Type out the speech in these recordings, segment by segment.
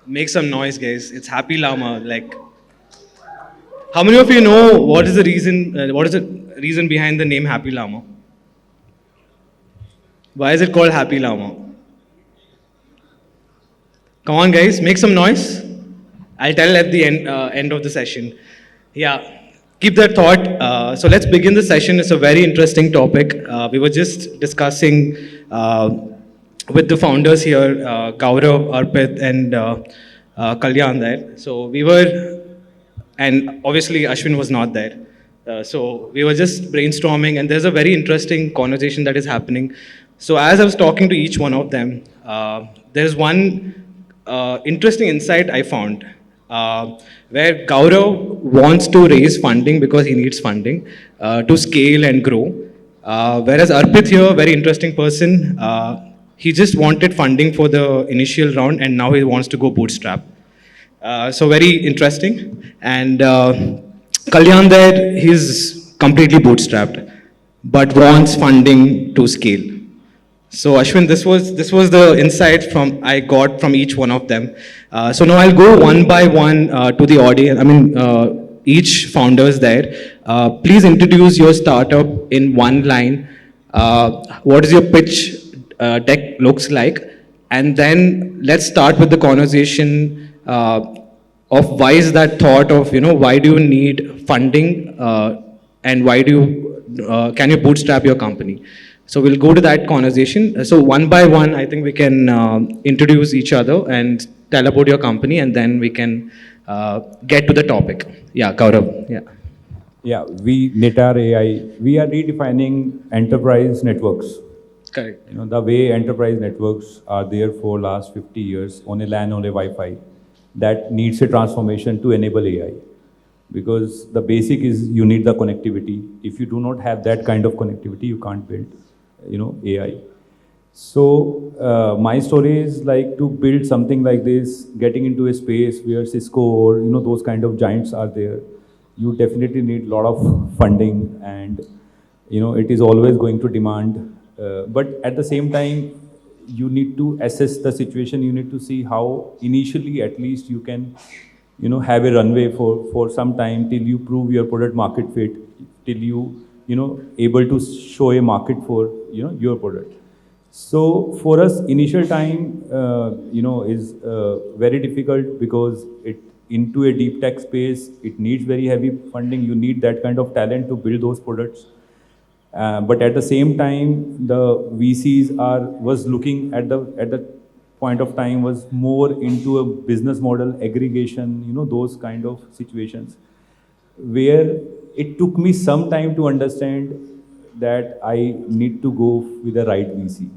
Make some noise, guys. It's Happy Llama. Like, how many of you know what is the reason? What is the reason behind the name Happy Llama? Why is it called Happy Llama? Come on, guys, make some noise. I'll tell at the end of the session. Yeah, keep that thought. So let's begin the session. It's a very interesting topic. We were just discussing with the founders here, Gaurav, Arpit, and Kalyan there. So we were, and obviously Ashwin was not there. So we were just brainstorming, and there's a very interesting conversation that is happening. So as I was talking to each one of them, there's one interesting insight I found, where Gaurav wants to raise funding because he needs funding to scale and grow. Whereas Arpit here, very interesting person, he just wanted funding for the initial round and now he wants to go bootstrap. So very interesting. And Kalyan there, he's completely bootstrapped, but wants funding to scale. So Ashwin, this was the insight from I got from each one of them. So now I'll go one by one to the audience. I mean, each founders there. Please introduce your startup in one line. What is your pitch deck looks like, and then let's start with the conversation of why is that thought of why do you need funding and why do you can you bootstrap your company. So we'll go to that conversation. So one by one, I think we can introduce each other and tell about your company, and then we can get to the topic. Yeah, Gaurav. Yeah. Yeah, we Netar AI, we are redefining enterprise networks. Correct. The way enterprise networks are there for last 50 years on a LAN, on a Wi-Fi, that needs a transformation to enable AI. Because the basic is you need the connectivity. If you do not have that kind of connectivity, you can't build, AI. So my story is like to build something like this, getting into a space where Cisco or those kind of giants are there. You definitely need a lot of funding, and it is always going to demand. But at the same time, you need to assess the situation. You need to see how initially, at least, you can have a runway for some time till you prove your product market fit, till you able to show a market for your product. So for us, initial time is very difficult because it into a deep tech space, it needs very heavy funding. You need that kind of talent to build those products. But at the same time, the VCs was looking at the point of time was more into a business model aggregation, those kind of situations, where it took me some time to understand that I need to go with the right VC.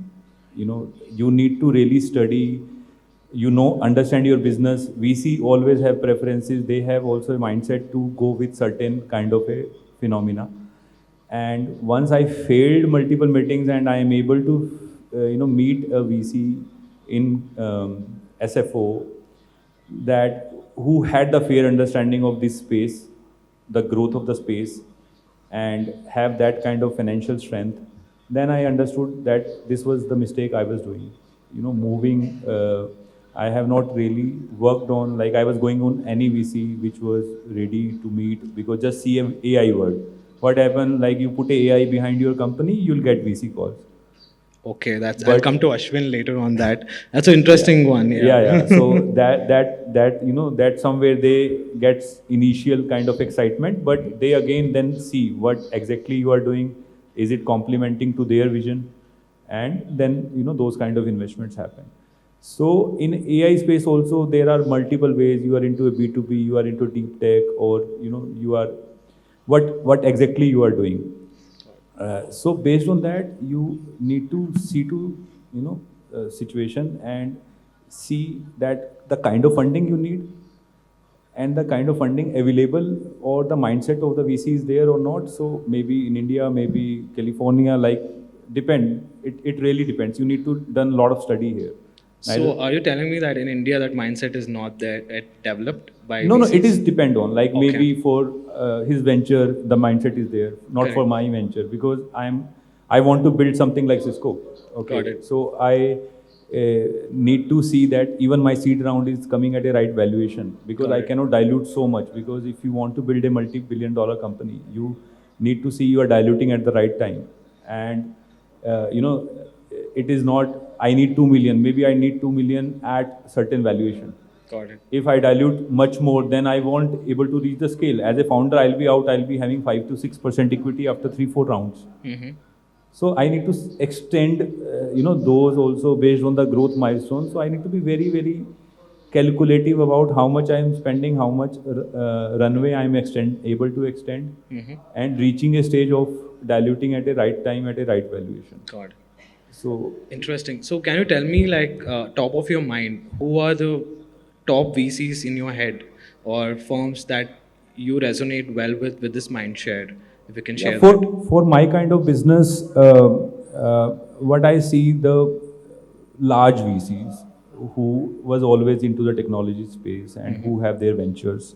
You need to really study, understand your business. VC always have preferences. They have also a mindset to go with certain kind of a phenomena. And once I failed multiple meetings and I am able to, meet a VC in SFO that who had the fair understanding of this space, the growth of the space, and have that kind of financial strength, then I understood that this was the mistake I was doing. Moving, I have not really worked on, like I was going on any VC which was ready to meet, because just see an AI word. What happened, like you put AI behind your company, you'll get VC calls. Okay, I'll come to Ashwin later on that. That's an interesting one. Yeah. Yeah. So that somewhere they get initial kind of excitement, but they again then see what exactly you are doing. Is it complementing to their vision? And then those kind of investments happen. So in AI space also there are multiple ways. You are into a B2B, you are into deep tech, or you are what exactly you are doing. So based on that, you need to see to situation and see that the kind of funding you need and the kind of funding available, or the mindset of the VC is there or not. So maybe in India, maybe California, like depend. It really depends. You need to done a lot of study here. So are you telling me that in India that mindset is not there developed by No, VCs? it is depend on, like Okay. maybe for his venture, the mindset is there, not for Correct. my venture, because I want to build something like Cisco. Okay. Got it. So need to see that even my seed round is coming at a right valuation, because I Correct. cannot dilute so much, because if you want to build a multi-billion dollar company, you need to see you are diluting at the right time. And it is not I need 2 million, maybe I need 2 million at certain valuation. Got it. If I dilute much more, then I won't able to reach the scale. As a founder, I'll be out, I'll be having 5 to 6% equity after 3-4 rounds. So I need to extend, those also based on the growth milestones. So I need to be very, very calculative about how much I am spending, how much runway I am able to extend, and reaching a stage of diluting at a right time at a right valuation. Got it. So Interesting. So can you tell me, like, top of your mind, who are the top VCs in your head or firms that you resonate well with this mind share? If you can share for that. for my kind of business, what I see, the large VCs who was always into the technology space and who have their ventures,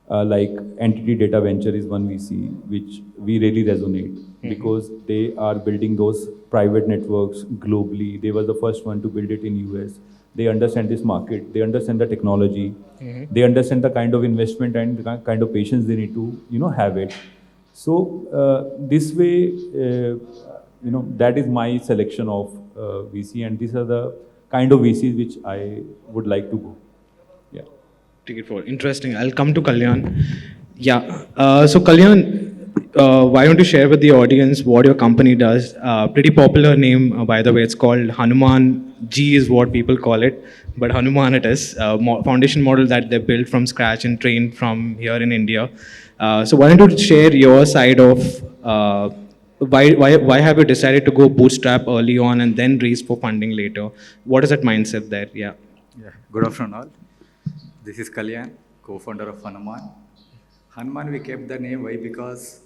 like Entity Data Venture is one VC which we really resonate, because they are building those private networks globally. They were the first one to build it in US. They understand this market. They understand the technology. They understand the kind of investment and the kind of patience they need to have it. So this way, that is my selection of VC, and these are the kind of VCs which I would like to go. Yeah. Take it forward. Interesting. I'll come to Kalyan. Yeah. So Kalyan, why don't you share with the audience what your company does? Pretty popular name, by the way. It's called Hanuman G is what people call it, but Hanuman it is. Foundation model that they built from scratch and trained from here in India. So why don't you share your side of why have you decided to go bootstrap early on and then raise for funding later? What is that mindset there? Yeah. Yeah, good afternoon all. This is Kalyan, co-founder of Hanuman. Hanuman, we kept the name why? Because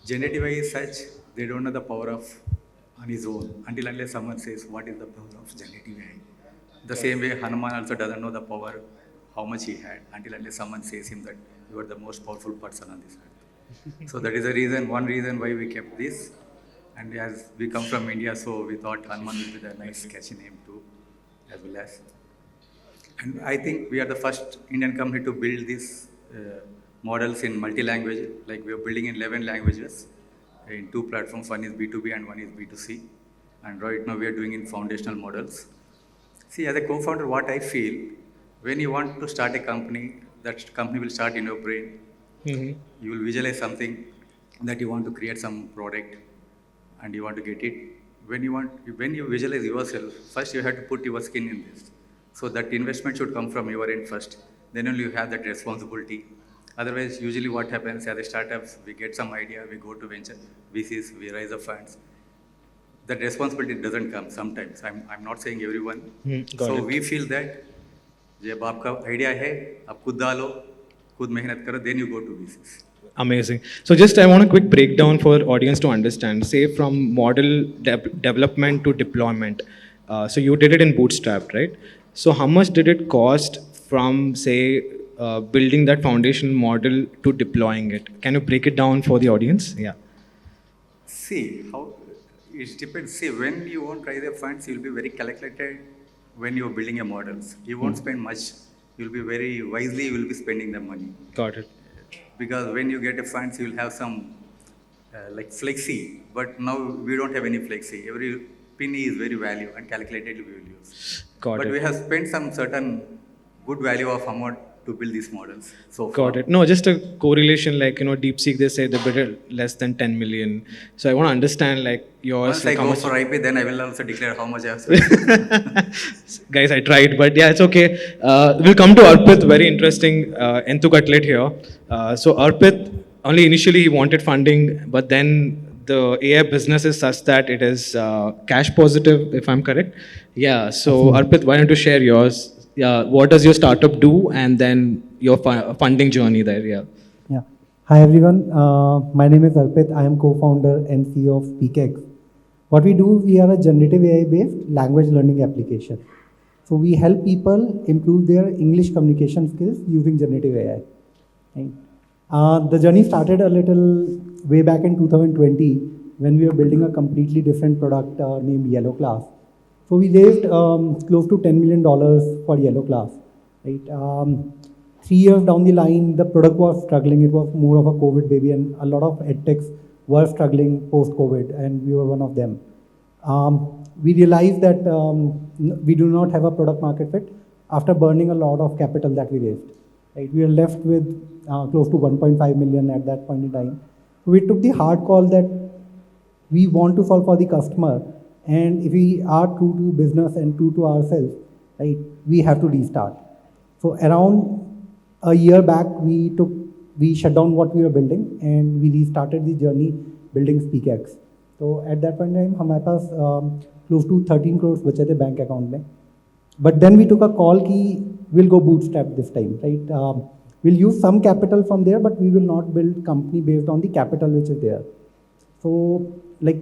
generative AI is such, they don't know the power of on his own until unless someone says what is the power of generative AI. The same way Hanuman also doesn't know the power, how much he had, until unless someone says him that you are the most powerful person on this earth. So that is the reason, one reason why we kept this. And as we come from India, so we thought Hanuman would be the nice catchy name too, as well as. And I think we are the first Indian company to build these models in multi-language. Like we are building in 11 languages in 2 platforms. One is B2B and one is B2C. And right now we are doing in foundational models. See, as a co-founder, what I feel, when you want to start a company, that company will start in your brain. You will visualize something that you want to create some product and you want to get it. When you visualize yourself, first you have to put your skin in this. So that investment should come from your end first. Then only you have that responsibility. Otherwise, usually what happens as a startups, we get some idea, we go to venture VCs, we raise the funds. That responsibility doesn't come sometimes. I'm not saying everyone. So we feel that जब आपका idea है आप खुद डालो खुद मेहनत करो then you go to VCs. Amazing. So just I want a quick breakdown for audience to understand. Say from model development to deployment. So you did it in Bootstrap, right? So how much did it cost from say building that foundation model to deploying it? Can you break it down for the audience? Yeah. See how it depends. See, when you won't raise the funds, you'll be very calculated. When you're building your models, you won't spend much. You'll be very wisely. You will be spending the money. Got it. Because when you get a funds, you will have some like flexi. But now we don't have any flexi. Every penny is very value and calculated we will use. Got it. We have spent some certain good value of amount to build these models. So Got it. No, just a correlation like, DeepSeek, they say they bid less than 10 million. So I want to understand like yours. Once like I how go much for IP, then I will also declare how much I have spent. Guys, I tried, but yeah, it's okay. We'll come to Arpit, very interesting Entu Cutlet here. So Arpit, only initially he wanted funding, but then the AI business is such that it is cash positive, if I'm correct. Yeah, so Arpit, why don't you share yours? Yeah, what does your startup do, and then your funding journey there? Yeah. Yeah. Hi everyone. My name is Arpit. I am co-founder and CEO of PKX. What we do, we are a generative AI-based language learning application. So we help people improve their English communication skills using generative AI. Right? The journey started a little way back in 2020 when we were building a completely different product named Yellow Class. So we raised close to $10 million for Yellow Class, right? 3 years down the line, the product was struggling. It was more of a COVID baby, and a lot of edtechs were struggling post-COVID, and we were one of them. We realized that we do not have a product market fit after burning a lot of capital that we raised. Right? We were left with close to 1.5 million at that point in time. So we took the hard call that we want to solve for the customer, and if we are true to business and true to ourselves, right, we have to restart. So around a year back, we shut down what we were building and we restarted the journey building SpeakX. So at that point in time, हमारे पास close to 13 crores बचे थे bank account में. But then we took a call कि we'll go bootstrap this time, right? We'll use some capital from there, but we will not build company based on the capital which is there. So like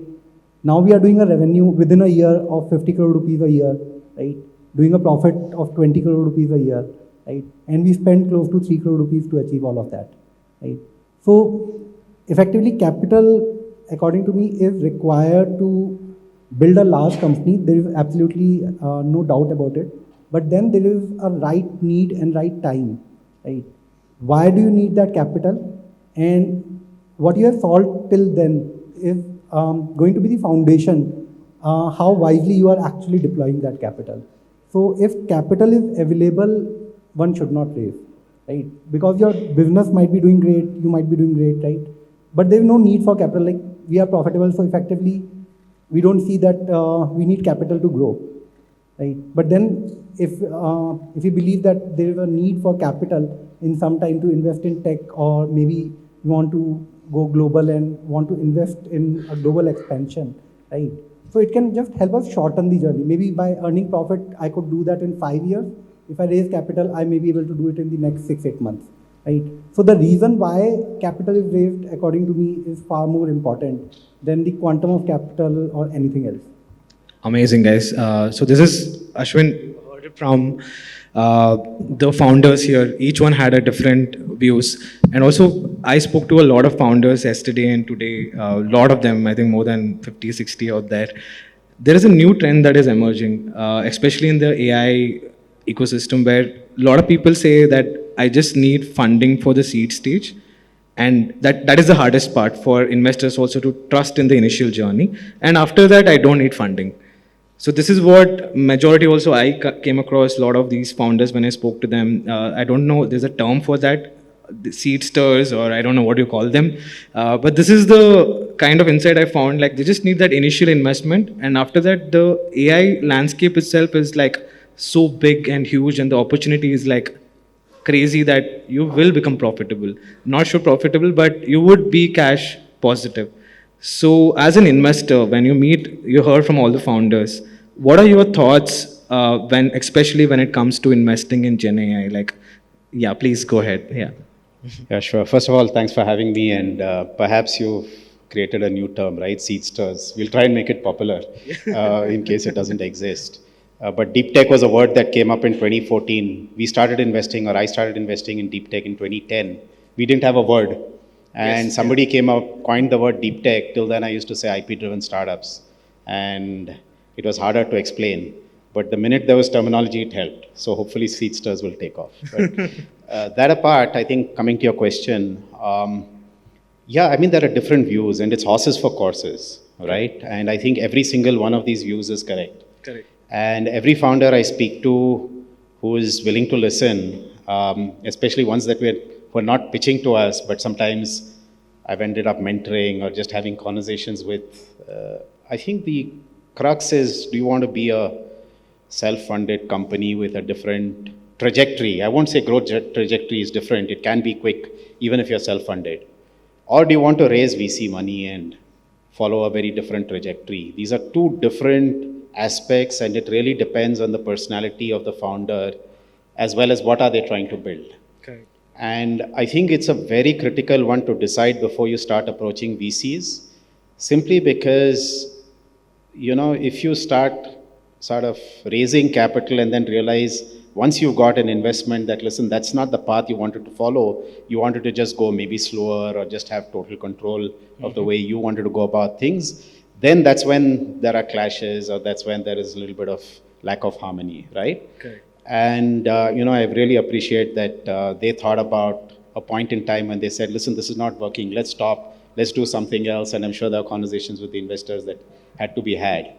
now we are doing a revenue within a year of 50 crore rupees a year, right? Doing a profit of 20 crore rupees a year, right? And we spend close to 3 crore rupees to achieve all of that, right? So effectively capital, according to me, is required to build a large company. There is absolutely no doubt about it. But then there is a right need and right time, right? Why do you need that capital? And what you have solved till then is going to be the foundation, how wisely you are actually deploying that capital. So if capital is available, one should not raise, right? Because your business might be doing great, you might be doing great, right? But there is no need for capital. Like we are profitable, so effectively we don't see that we need capital to grow, right? But then if you believe that there is a need for capital in some time to invest in tech, or maybe you want to go global and want to invest in a global expansion, right? So it can just help us shorten the journey. Maybe by earning profit, I could do that in 5 years. If I raise capital, I may be able to do it in the next 6-8 months, right? So the reason why capital is raised, according to me, is far more important than the quantum of capital or anything else. Amazing, guys. So this is Ashwin. Heard it from the founders here. Each one had a different views, and also I spoke to a lot of founders yesterday and today. A lot of them, I think more than 50, 60 out there. There is a new trend that is emerging, especially in the AI ecosystem, where a lot of people say that I just need funding for the seed stage. And that is the hardest part for investors also, to trust in the initial journey. And after that, I don't need funding. So this is what majority also I came across a lot of these founders when I spoke to them. I don't know, there's a term for that, the seedsters, or I don't know what you call them. But this is the kind of insight I found, like they just need that initial investment. And after that, the AI landscape itself is like so big and huge, and the opportunity is like crazy that you will become profitable. Not sure profitable, but you would be cash positive. So as an investor, when you heard from all the founders, what are your thoughts especially when it comes to investing in Gen AI? Like, yeah, please go ahead. Yeah. Yeah, sure. First of all, thanks for having me, and perhaps you've created a new term, right? Seedsters. We'll try and make it popular in case it doesn't exist. But deep tech was a word that came up in 2014. I started investing in deep tech in 2010. We didn't have a word. And somebody came up, coined the word deep tech. Till then, I used to say IP-driven startups. And it was harder to explain. But the minute there was terminology, it helped. So hopefully Seedsters will take off. But that apart, I think coming to your question, I mean, there are different views, and it's horses for courses, right? And I think every single one of these views is correct. Correct. And every founder I speak to who is willing to listen, especially ones that were not pitching to us, but sometimes I've ended up mentoring or just having conversations with, I think the crux is, do you want to be a self-funded company with a different trajectory? I won't say growth trajectory is different. It can be quick, even if you're self-funded. Or do you want to raise VC money and follow a very different trajectory? These are two different aspects, and it really depends on the personality of the founder as well as what are they trying to build. Okay. And I think it's a very critical one to decide before you start approaching VCs, simply because, if you start sort of raising capital and then realize once you've got an investment that, listen, that's not the path you wanted to follow, you wanted to just go maybe slower or just have total control of the way you wanted to go about things, then that's when there are clashes, or that's when there is a little bit of lack of harmony, right? Correct. And I really appreciate that they thought about a point in time when they said, listen, this is not working, let's stop, let's do something else. And I'm sure there are conversations with the investors that had to be had.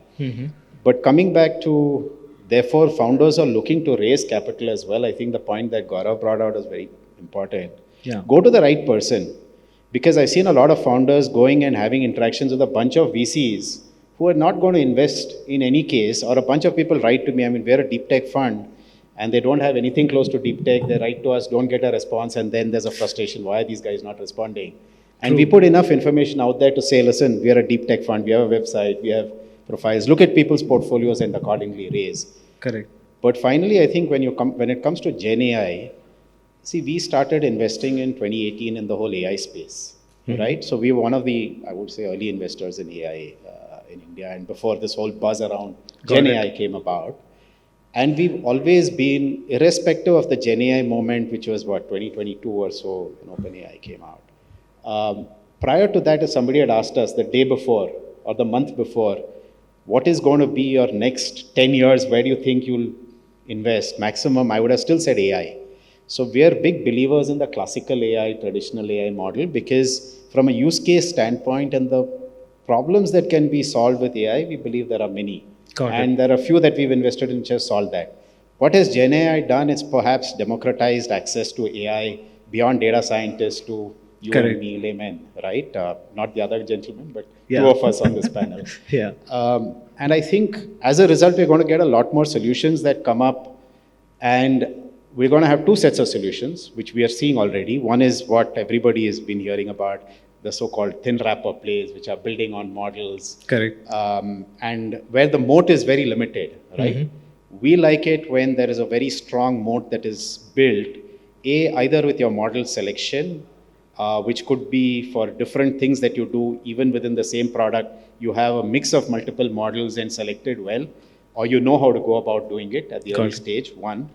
But coming back to, therefore, founders are looking to raise capital as well. I think the point that Gaurav brought out is very important. Yeah. Go to the right person. Because I've seen a lot of founders going and having interactions with a bunch of VCs who are not going to invest in any case, or a bunch of people write to me, I mean, we're a deep tech fund, and they don't have anything close to deep tech. They write to us, don't get a response, and then there's a frustration. Why are these guys not responding? And we put enough information out there to say, listen, we are a deep tech fund, we have a website, we have profiles. Look at people's portfolios and accordingly raise. Correct. But finally, I think when it comes to Gen AI, see, we started investing in 2018 in the whole AI space, right? So we were one of the, I would say, early investors in AI in India, and before this whole buzz around Gen AI came about. And we've always been, irrespective of the Gen AI moment, which was 2022 or so, when OpenAI came out. Prior to that, if somebody had asked us the day before or the month before, what is going to be your next 10 years, where do you think you'll invest maximum, I would have still said AI. So we are big believers in the classical AI, traditional AI model, because from a use case standpoint and the problems that can be solved with AI, we believe there are many. And there are a few that we've invested in which have solved that. What has Gen AI done? It's perhaps democratized access to AI beyond data scientists to you and me, laymen, right? Not the other gentlemen, but two of us on this panel. And I think as a result, we're going to get a lot more solutions that come up, and we're going to have two sets of solutions, which we are seeing already. One is what everybody has been hearing about, the so-called thin wrapper plays, which are building on models. Correct. And where the moat is very limited, right? We like it when there is a very strong moat that is built, either with your model selection, which could be for different things that you do, even within the same product, you have a mix of multiple models and selected well, or you know how to go about doing it at the early stage, one.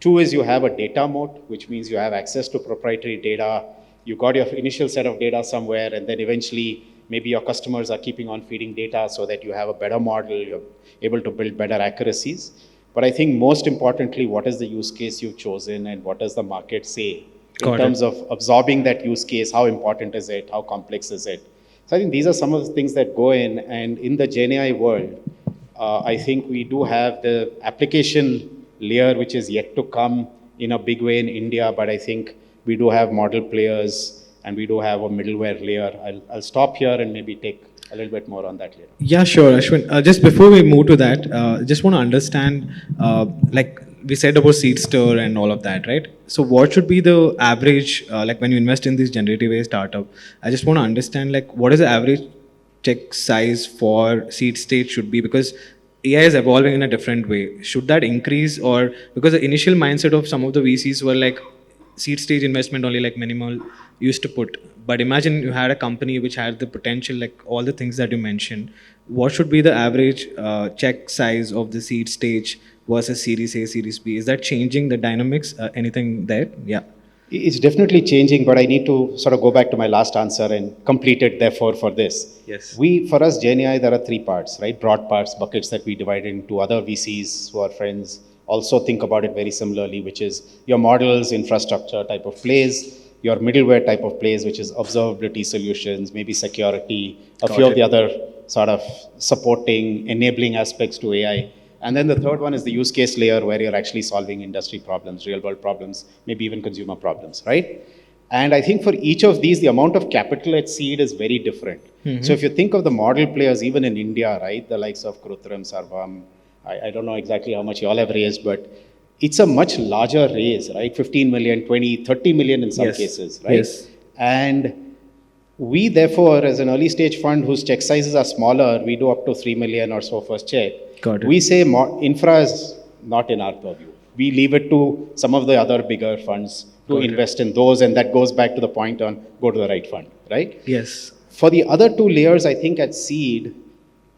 Two is you have a data moat, which means you have access to proprietary data. You got your initial set of data somewhere, and then eventually maybe your customers are keeping on feeding data so that you have a better model, you're able to build better accuracies. But I think most importantly, what is the use case you've chosen, and what does the market say in terms of absorbing that use case? How important is it? How complex is it? So I think these are some of the things that go in. And in the Gen AI world, I think we do have the application layer, which is yet to come in a big way in India, but I think we do have model players and we do have a middleware layer. I'll stop here and maybe take a little bit more on that later. Yeah, sure, Ashwin. Just before we move to that, just want to understand, like we said about Seedster and all of that, right? So what should be the average, like when you invest in this generative AI startup, I just want to understand, like, what is the average check size for seed stage should be? Because AI is evolving in a different way. Should that increase, or because the initial mindset of some of the VCs were like seed stage investment only, like minimal used to put. But imagine you had a company which had the potential, like all the things that you mentioned. What should be the average check size of the seed stage versus Series A, Series B? Is that changing the dynamics? Anything there? Yeah. It's definitely changing, but I need to sort of go back to my last answer and complete it, therefore, for this. Yes. For us, Gen AI, there are three parts, right? Broad parts, buckets that we divide into. Other VCs who are friends also think about it very similarly, which is your models, infrastructure type of plays, your middleware type of plays, which is observability solutions, maybe security, a few of the other sort of supporting, enabling aspects to AI. And then the third one is the use case layer, where you're actually solving industry problems, real world problems, maybe even consumer problems, right? And I think for each of these, the amount of capital at seed is very different. So if you think of the model players, even in India, right, the likes of Krutram, Sarvam, I don't know exactly how much you all have raised, but it's a much larger raise, right? 15 million, 20, 30 million in some cases, right? Yes. And we, therefore, as an early stage fund whose check sizes are smaller, we do up to 3 million or so first check. Got it. We say infra is not in our purview. We leave it to some of the other bigger funds to invest in those, and that goes back to the point on go to the right fund, right? Yes. For the other two layers, I think at seed,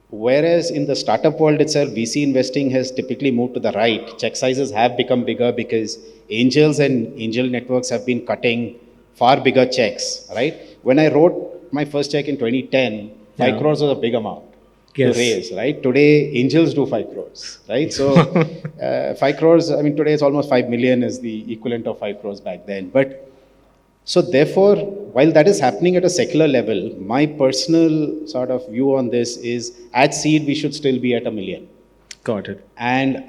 whereas in the startup world itself, VC investing has typically moved to the right. Check sizes have become bigger because angels and angel networks have been cutting far bigger checks, right? When I wrote my first check in 2010, 5 crores was a big amount. Yes. to raise, right? Today, angels do 5 crores, right? So 5 crores, I mean, today it's almost 5 million is the equivalent of 5 crores back then. But so therefore, while that is happening at a secular level, my personal sort of view on this is at seed, we should still be at a million. Got it. And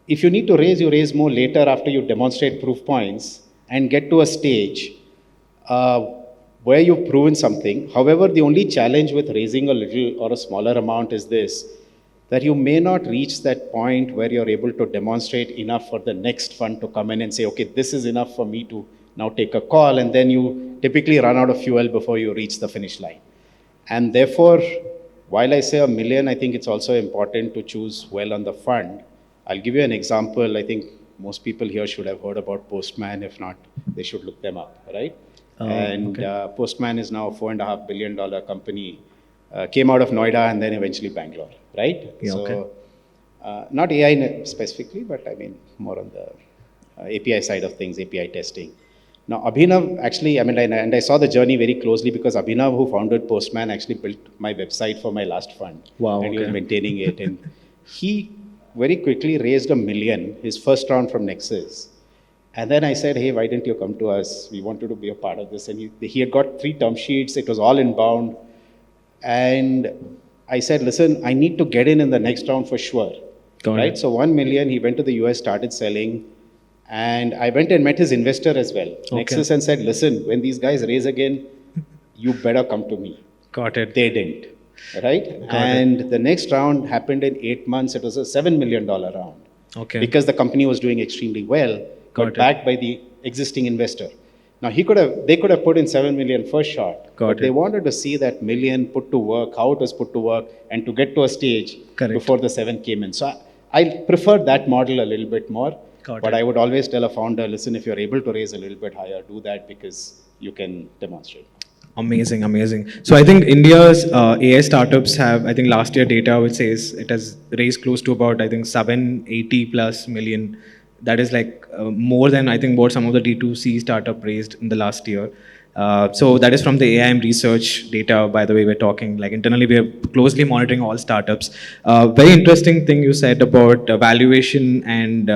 if you need to raise, you raise more later after you demonstrate proof points and get to a stage uh, where you've proven something. However, the only challenge with raising a little or a smaller amount is this, that you may not reach that point where you're able to demonstrate enough for the next fund to come in and say, okay, this is enough for me to now take a call. And then you typically run out of fuel before you reach the finish line. And therefore, while I say a million, I think it's also important to choose well on the fund. I'll give you an example. I think most people here should have heard about Postman. If not, they should look them up, right? Postman is now a $4.5 billion company. Came out of Noida and then eventually Bangalore, right? Yeah, okay. Not AI specifically, but I mean more on the API side of things, API testing. Now, Abhinav actually, I mean, and I saw the journey very closely because Abhinav, who founded Postman, actually built my website for my last fund. Wow, And he was okay. maintaining it. And he very quickly raised $1 million, his first round from Nexus. And then I said, hey, why didn't you come to us? We wanted to be a part of this. And he had got 3 term sheets. It was all inbound. And I said, listen, I need to get in the next round for sure. Got right? it. So 1 million, he went to the US, started selling. And I went and met his investor as well, Nexus, and said, listen, when these guys raise again, you better come to me. Got it. They didn't, right? And the next round happened in 8 months. It was a $7 million round. Okay. Because the company was doing extremely well, Got but it. backed by the existing investor. Now they could have put in 7 million first shot, Got but they it. wanted to see that million put to work, how it was put to work, and to get to a stage Correct. before the 7 came in. So I prefer that model a little bit more. Got But it. I would always tell a founder, listen, if you're able to raise a little bit higher, do that because you can demonstrate. Amazing, amazing. So I think India's AI startups have, I think last year data which says it has raised close to about, I think 780 plus million. That is like more than I think what some of the D2C startup raised in the last year. So that is from the AIM research data, by the way, we're talking. Like internally, we are closely monitoring all startups. Very interesting thing you said about valuation and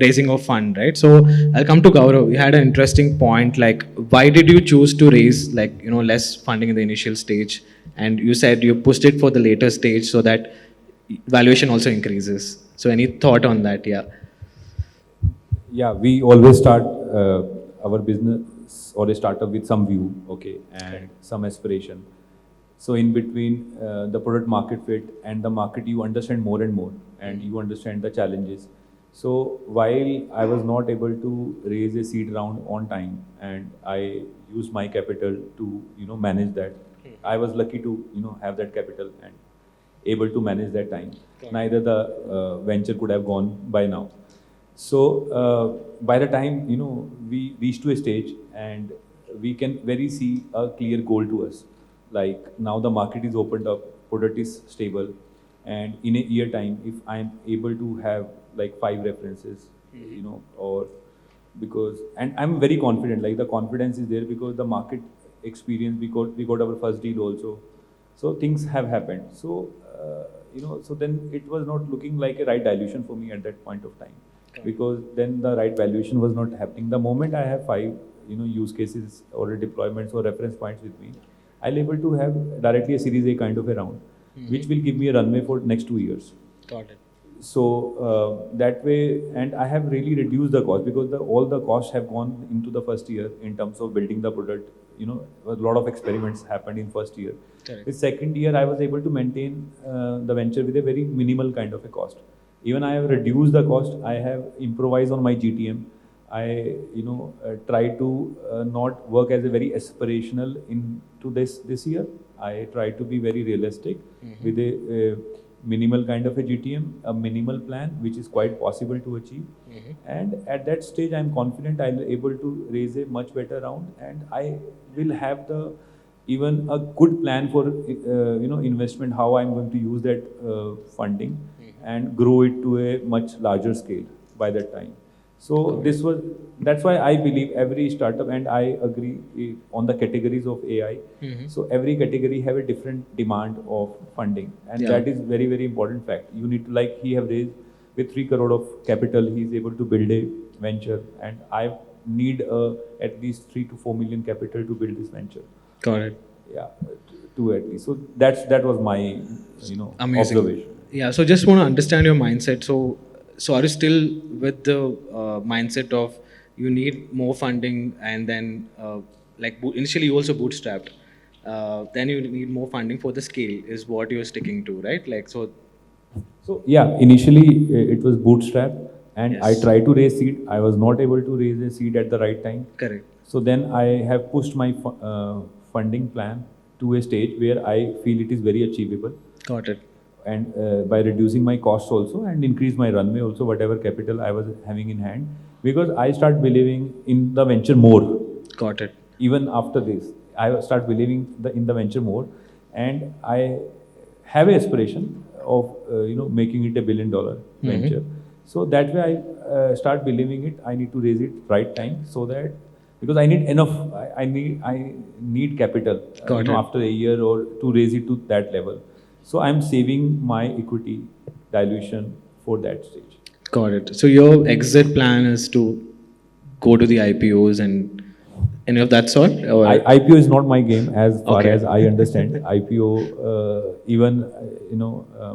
raising of fund, right? So I'll come to Gaurav. You had an interesting point, like why did you choose to raise like, less funding in the initial stage? And you said you pushed it for the later stage so that valuation also increases. So any thought on that? Yeah. Yeah, we always start our business or a startup with some view, okay, and some aspiration. So in between the product market fit and the market, you understand more and more, and you understand the challenges. So while I was not able to raise a seed round on time, and I used my capital to manage that, I was lucky to have that capital and able to manage that time. Neither the venture could have gone by now. So by the time we reach to a stage and we can very see a clear goal to us. Like now the market is opened up, product is stable, and in a year time, if I'm able to have like 5 references, or because and I'm very confident. Like the confidence is there because the market experience. We got our first deal also, so things have happened. So so then it was not looking like a right dilution for me at that point of time. Because then the right valuation was not happening. The moment I have 5, use cases or deployments or reference points with me, I'll able to have directly a Series A kind of a round, which will give me a runway for next 2 years. Got it. So that way, and I have really reduced the cost because all the costs have gone into the first year in terms of building the product. A lot of experiments happened in first year. Correct. The second year, I was able to maintain the venture with a very minimal kind of a cost. Even I have reduced the cost. I have improvised on my GTM. I try to not work as a very aspirational into this year. I try to be very realistic with a minimal kind of a GTM, a minimal plan, which is quite possible to achieve. And at that stage, I'm confident I'll be able to raise a much better round, and I will have even a good plan for investment, how I'm going to use that funding and grow it to a much larger scale by that time. So this was that's why I believe every startup, and I agree on the categories of AI. So every category have a different demand of funding, and Yeah. that is very, very important fact. You need to, like, he have raised with 3 crore of capital, he is able to build a venture, and I need at least 3 to 4 million capital to build this venture. Got it. Yeah, two at least. So that was my Amazing. observation. Yeah, so just want to understand your mindset. So are you still with the mindset of you need more funding, and then initially you also bootstrapped, then you need more funding for the scale is what you're sticking to, right? Like so. So yeah, initially it was bootstrap, and Yes. I tried to raise seed. I was not able to raise a seed at the right time. Correct. So then I have pushed my funding plan to a stage where I feel it is very achievable, Got it. and by reducing my costs also and increase my runway also, whatever capital I was having in hand, because I start believing in the venture more. Got it. Even after this, I start believing in the venture more, and I have an aspiration of making it $1 billion venture. So that way I start believing it. I need to raise it right time, so that because I need enough. I need capital Got it. after a year or to raise it to that level. So I'm saving my equity dilution for that stage. Got it. So your exit plan is to go to the IPOs and any of that sort? Or? IPO is not my game as far Okay. as I understand. IPO, even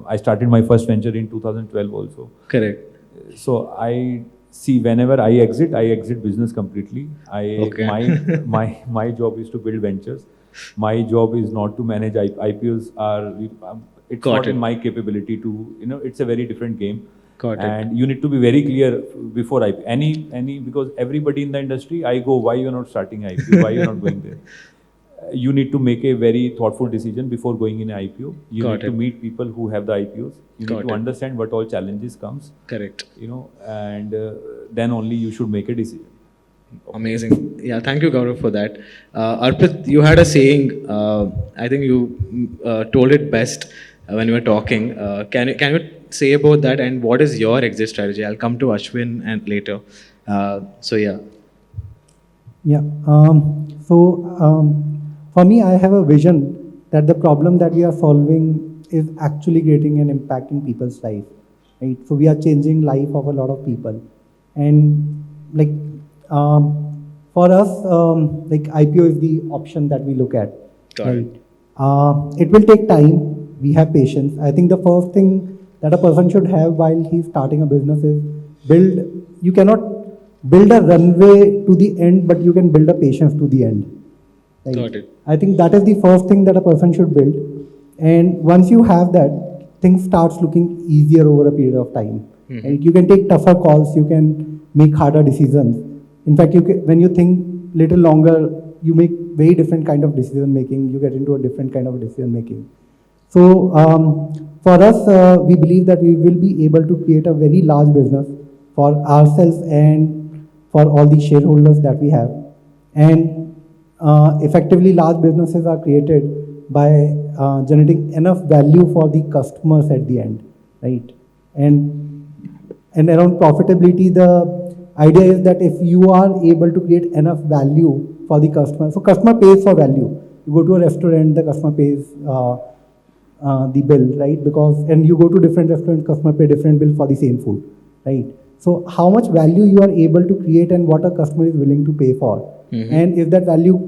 I started my first venture in 2012 also. Correct. So I see whenever I exit business completely. Okay. My job is to build ventures. My job is not to manage IPOs. It's Got not it. in my capability to. It's a very different game. Got it. And you need to be very clear before IPO. Any because everybody in the industry, I go, why you're not starting IPO? Why you're not going there? You need to make a very thoughtful decision before going in IPO. You Got need to it. meet people who have the IPOs. You Got need to it. understand what all challenges comes. Correct. And then only you should make a decision. Amazing. Yeah, thank you, Gaurav, for that. Arpit, you had a saying. I think you told it best when you were talking. Can you say about that, and what is your exit strategy? I'll come to Ashwin and later. So yeah. Yeah. For me, I have a vision that the problem that we are solving is actually creating an impact in people's life, right? So we are changing life of a lot of people, and for us, IPO is the option that we look at, Got right? it. It will take time. We have patience. I think the first thing that a person should have while he's starting a business is build. You cannot build a runway to the end, but you can build a patience to the end. Right? Got it. I think that is the first thing that a person should build. And once you have that, things starts looking easier over a period of time. Right? You can take tougher calls. You can make harder decisions. In fact, when you think little longer, you make very different kind of decision making. You get into a different kind of decision making. So for us, we believe that we will be able to create a very large business for ourselves and for all the shareholders that we have. And effectively, large businesses are created by generating enough value for the customers at the end, right? And around profitability, the idea is that if you are able to create enough value for the customer, so customer pays for value. You go to a restaurant, the customer pays the bill, right? And you go to different restaurants, customer pay different bill for the same food, right? So how much value you are able to create and what a customer is willing to pay for. And if that value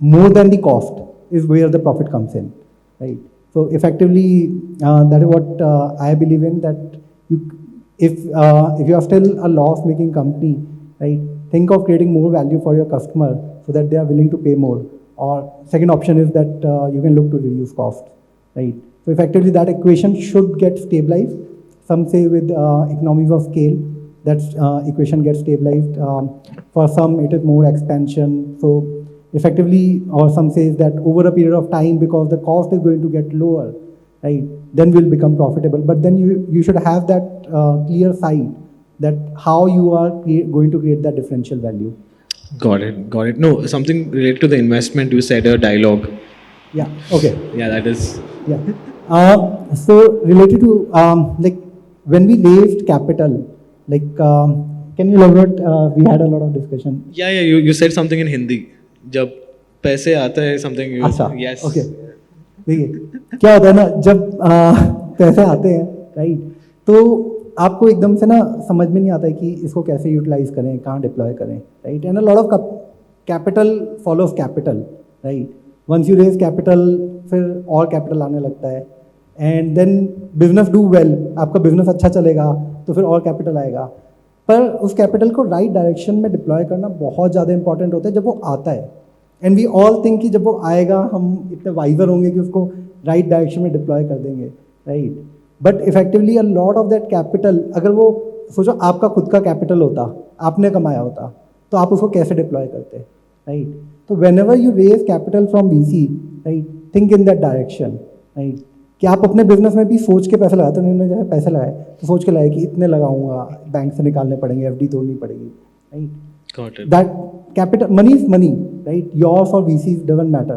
more than the cost is where the profit comes in, right? So effectively, that is what I believe in, that if you are still a loss-making company, right, think of creating more value for your customer so that they are willing to pay more. Or second option is that you can look to reduce costs, right? So effectively, that equation should get stabilized. Some say with economies of scale, that equation gets stabilized. For some, it is more expansion. So effectively, or some says that over a period of time, because the cost is going to get lower, right, then we'll become profitable. But then you should have that clear sight that how you are going to create that differential value. Got it. No, something related to the investment. You said a dialogue. Yeah. Okay. Yeah, that is. Yeah. So related to when we raised capital, can Can you elaborate? We had a lot of discussion. Yeah, you said something in Hindi. जब पैसे आता है something you अच्छा, yes. Okay. देखिए, क्या होता है ना, जब पैसे आते हैं, राइट, तो आपको एकदम से ना समझ में नहीं आता है कि इसको कैसे यूटिलाइज करें, कहाँ डिप्लॉय करें, right. And a lot of capital follows capital, right. Once you raise capital, फिर और कैपिटल आने लगता है, and then business do well, आपका बिजनेस अच्छा चलेगा तो फिर और कैपिटल आएगा. पर उस कैपिटल को राइट डायरेक्शन में डिप्लॉय करना बहुत ज़्यादा इंपॉर्टेंट होता है जब वो आता है. एंड वी ऑल थिंक कि जब वो आएगा हम इतने वाइजर होंगे कि उसको राइट डायरेक्शन में डिप्लॉय कर देंगे, right. But effectively a lot of that capital, अगर वो सोचो आपका खुद का कैपिटल होता, आपने कमाया होता, तो आप उसको कैसे डिप्लॉय करते, राइट. तो whenever you raise capital from VC, right, think in that direction, right, कि आप अपने बिजनेस में भी सोच के पैसे लगाते. उन्होंने जब पैसे लगाए तो सोच के लगाए कि इतने लगाऊंगा, बैंक से निकालने पड़ेंगे, FD तोड़नी पड़ेगी, right. Got it. That capital, money is money, right? Yours or VC's doesn't matter,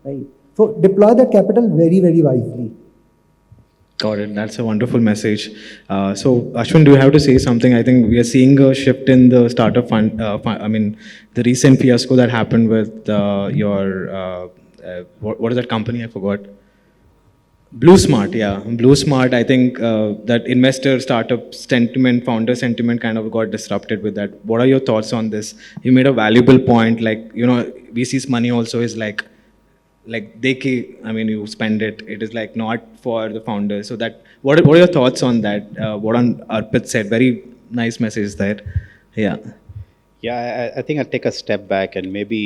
right? So deploy that capital very, very wisely. Got it. That's a wonderful message. So, Ashwin, do you have to say something? I think we are seeing a shift in the startup fund. I mean, the recent fiasco that happened with your what is that company? I forgot. Blue Smart, yeah. Blue Smart, I think that investor startup sentiment, founder sentiment kind of got disrupted with that. What are your thoughts on this? You made a valuable point, like, you know, VC's money also is like I mean, you spend it, it is like not for the founders. So that, what are your thoughts on that? What Arpit said, very nice message there. Yeah. Yeah, I think I'll take a step back and maybe,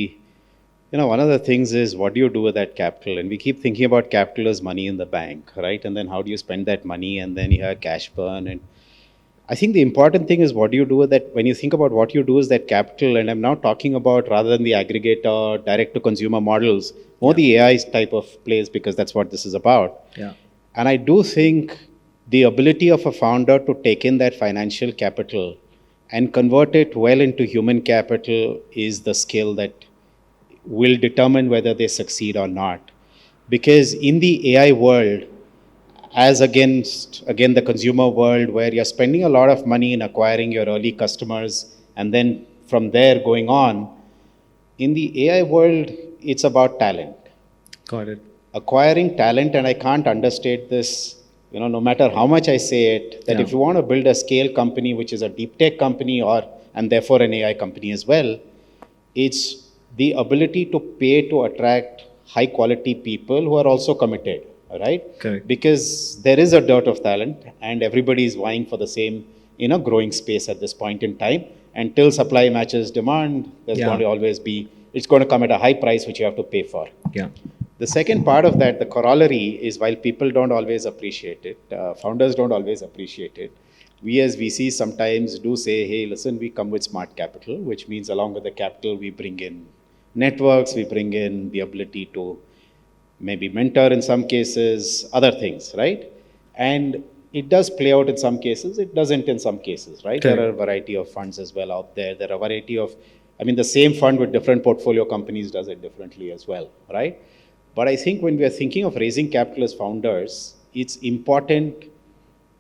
you know, one of the things is what do you do with that capital? And we keep thinking about capital as money in the bank, right? And then how do you spend that money? And then you have cash burn. And I think the important thing is what do you do with that? When you think about what you do is that capital, and I'm now talking about rather than the aggregator, direct to consumer models, more the AI type of plays, because that's what this is about. Yeah. And I do think the ability of a founder to take in that financial capital and convert it well into human capital is the skill that will determine whether they succeed or not. Because in the AI world, as against, again, the consumer world, where you're spending a lot of money in acquiring your early customers, and then from there going on, in the AI world, it's about talent. Got it. Acquiring talent, and I can't understate this, you know, no matter how much I say it, that if you want to build a scale company, which is a deep tech company and therefore an AI company as well, it's the ability to pay to attract high quality people who are also committed, right? Correct. Because there is a dearth of talent and everybody is vying for the same in a growing space at this point in time. Until supply matches demand, there's going to always be, it's going to come at a high price which you have to pay for. Yeah. The second part of that, the corollary, is while people don't always appreciate it, founders don't always appreciate it, we as VCs sometimes do say, hey, listen, we come with smart capital, which means along with the capital, we bring in networks, we bring in the ability to maybe mentor in some cases, other things, right? And it does play out in some cases, it doesn't in some cases, right? Okay. There are a variety of funds as well out there. There are a variety of, I mean, the same fund with different portfolio companies does it differently as well, right? But I think when we are thinking of raising capital as founders, it's important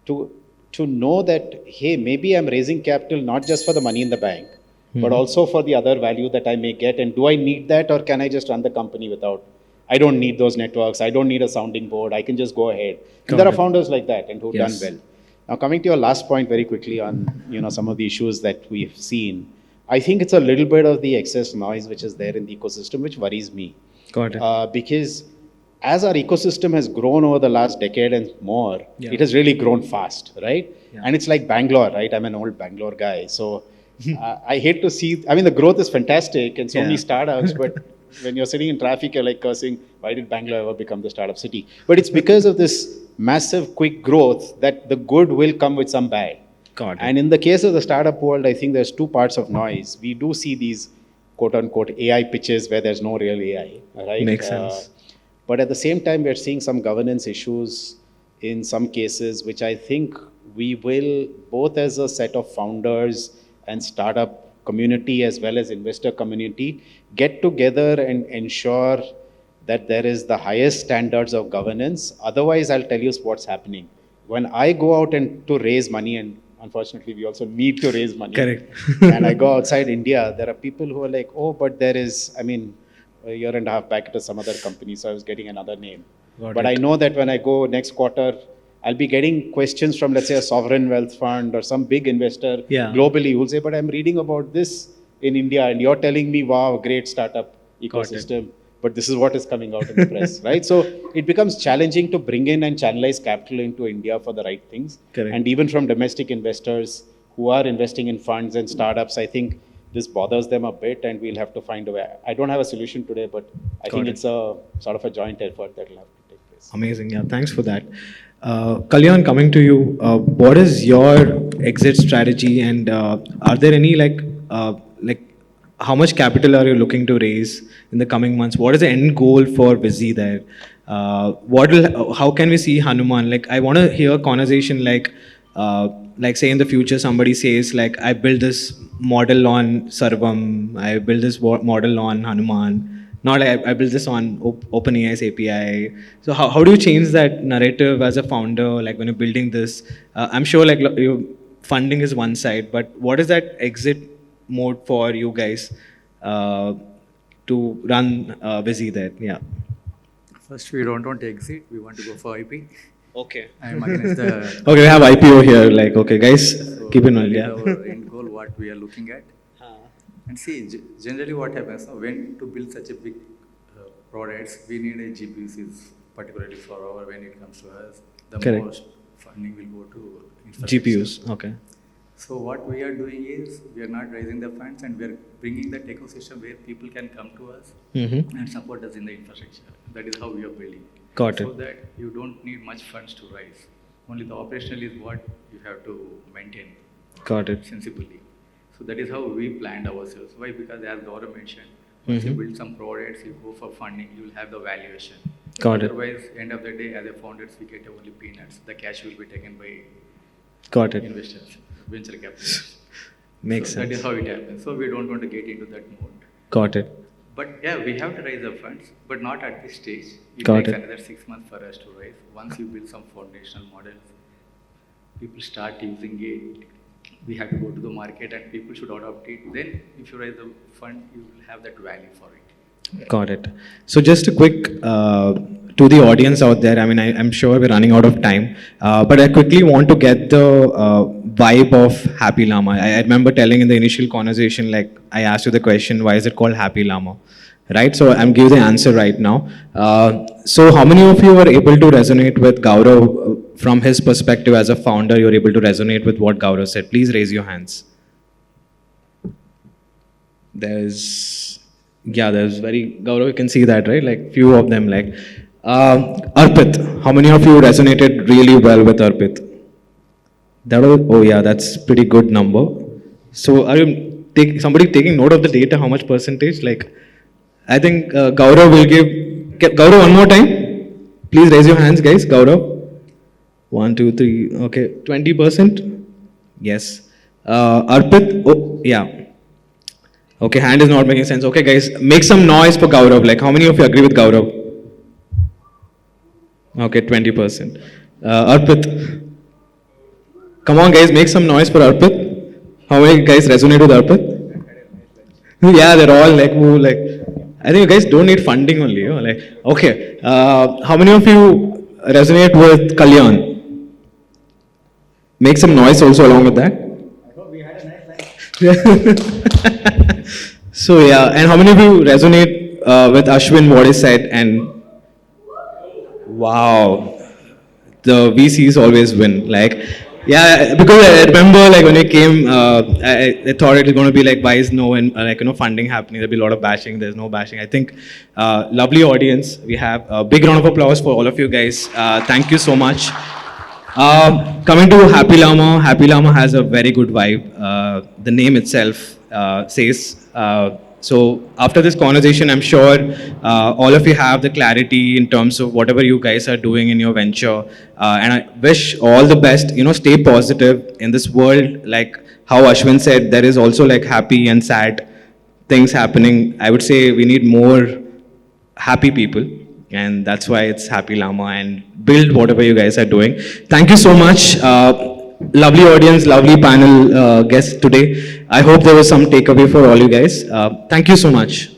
to know that, hey, maybe I'm raising capital not just for the money in the bank, but also for the other value that I may get. And do I need that, or can I just run the company without? I don't need those networks. I don't need a sounding board. I can just go ahead. And there are founders like that and who've done well. Now, coming to your last point very quickly on, you know, some of the issues that we've seen, I think it's a little bit of the excess noise which is there in the ecosystem, which worries me. Got it. Because as our ecosystem has grown over the last decade and more, it has really grown fast, right? And it's like Bangalore, right? I'm an old Bangalore guy. So I hate to see, I mean, the growth is fantastic and so many startups, but when you're sitting in traffic, you're like cursing, why did Bangalore ever become the startup city? But it's because of this massive, quick growth that the good will come with some bad. Got it. And in the case of the startup world, I think there's two parts of noise. We do see these quote unquote AI pitches where there's no real AI, right? Makes sense. But at the same time, we're seeing some governance issues in some cases, which I think we will, both as a set of founders and startup community as well as investor community, get together and ensure that there is the highest standards of governance. Otherwise, I'll tell you what's happening. When I go out and to raise money, and unfortunately, we also need to raise money. Correct. And I go outside India, there are people who are like, oh, but there is, I mean, a year and a half back, it was some other company, so I was getting another name. Got But it. I know that when I go next quarter, I'll be getting questions from, let's say, a sovereign wealth fund or some big investor Yeah. globally who'll say, but I'm reading about this in India and you're telling me, wow, great startup Got it. ecosystem, but this is what is coming out in the press, right? So it becomes challenging to bring in and channelize capital into India for the right things. Correct. And even from domestic investors who are investing in funds and startups, I think this bothers them a bit and we'll have to find a way. I don't have a solution today, but I think it. it's a sort of a joint effort that will have to take place. Amazing. Yeah, thanks for that. Kalyan, coming to you, what is your exit strategy, and are there any like how much capital are you looking to raise in the coming months? What is the end goal for Visi there? How can we see Hanuman? Like, I want to hear a conversation like say in the future somebody says like, I built this model on Sarvam, I built this model on Hanuman. Not like I built this on OpenAI's API. So how do you change that narrative as a founder, like when you're building this? I'm sure like your funding is one side, but what is that exit mode for you guys to run Visi there? Yeah. First, we don't want to exit. We want to go for IP. Okay. I am against the. Okay, we have IPO here. Like, okay, guys, keep in that mind. is Yeah. our end goal, what we are looking at. And see, generally what happens, when to build such a big products, we need a GPUs, particularly for our, when it comes to us, the Correct. most funding will go to infrastructure. GPUs. Okay. So what we are doing is, we are not raising the funds and we are bringing that ecosystem where people can come to us Mm-hmm. and support us in the infrastructure. That is how we are building. Got it. So that you don't need much funds to raise. Only the operational is what you have to maintain Got it. sensibly. So that is how we planned ourselves. Why? Because as Gaurav mentioned, once you Mhm. build some products, you go for funding, you will have the valuation. Got it. Otherwise, end of the day, as a founders, we get only peanuts. The cash will be taken by Got it. investors, venture capitalists. Makes So that sense. is how it happens. So we don't want to get into that mode. Got it. But yeah, we have to raise the funds, but not at this stage. It Got takes it. another 6 months for us to raise. Once you build some foundational models, people start using it. We have to go to the market and people should adopt it. Then, if you raise the fund, you will have that value for it. Got it. So just a quick to the audience out there. I mean, I'm sure we're running out of time, but I quickly want to get the vibe of Happy Llama. I remember telling in the initial conversation, like I asked you the question, why is it called Happy Llama? Right? So I'm giving the answer right now. So how many of you are able to resonate with Gaurav from his perspective as a founder? You're able to resonate with what Gaurav said. Please raise your hands. There's very Gaurav. You can see that, right? Like few of them. Like Arpit. How many of you resonated really well with Arpit? Oh yeah, that's pretty good number. So are you somebody taking note of the data? How much percentage? Like I think Gaurav will give. Gaurav, one more time. Please raise your hands, guys. Gaurav. 1, 2, 3. Okay, 20%. Yes. Arpit. Oh yeah. Okay, hand is not making sense. Okay, guys, make some noise for Gaurav. Like, how many of you agree with Gaurav? Okay, 20%. Arpit. Come on, guys, make some noise for Arpit. How many guys resonate with Arpit? Yeah, they're all like, who, like, I think you guys don't need funding only. Like, okay. How many of you resonate with Kalyan? Make some noise also along with that. So yeah, and how many of you resonate with Ashwin what he said? And wow, the VCs always win. Like, yeah, because I remember like when it came, I thought it was going to be like why is no and funding happening? There'll be a lot of bashing. There's no bashing. I think lovely audience. We have a big round of applause for all of you guys. Thank you so much. Coming to Happy Llama has a very good vibe. The name itself says. So after this conversation, I'm sure all of you have the clarity in terms of whatever you guys are doing in your venture. And I wish all the best. Stay positive in this world. Like how Ashwin said, there is also like happy and sad things happening. I would say we need more happy people. And that's why it's Happy Llama, and build whatever you guys are doing. Thank you so much. lovely audience, lovely panel guests today. I hope there was some takeaway for all you guys. Thank you so much.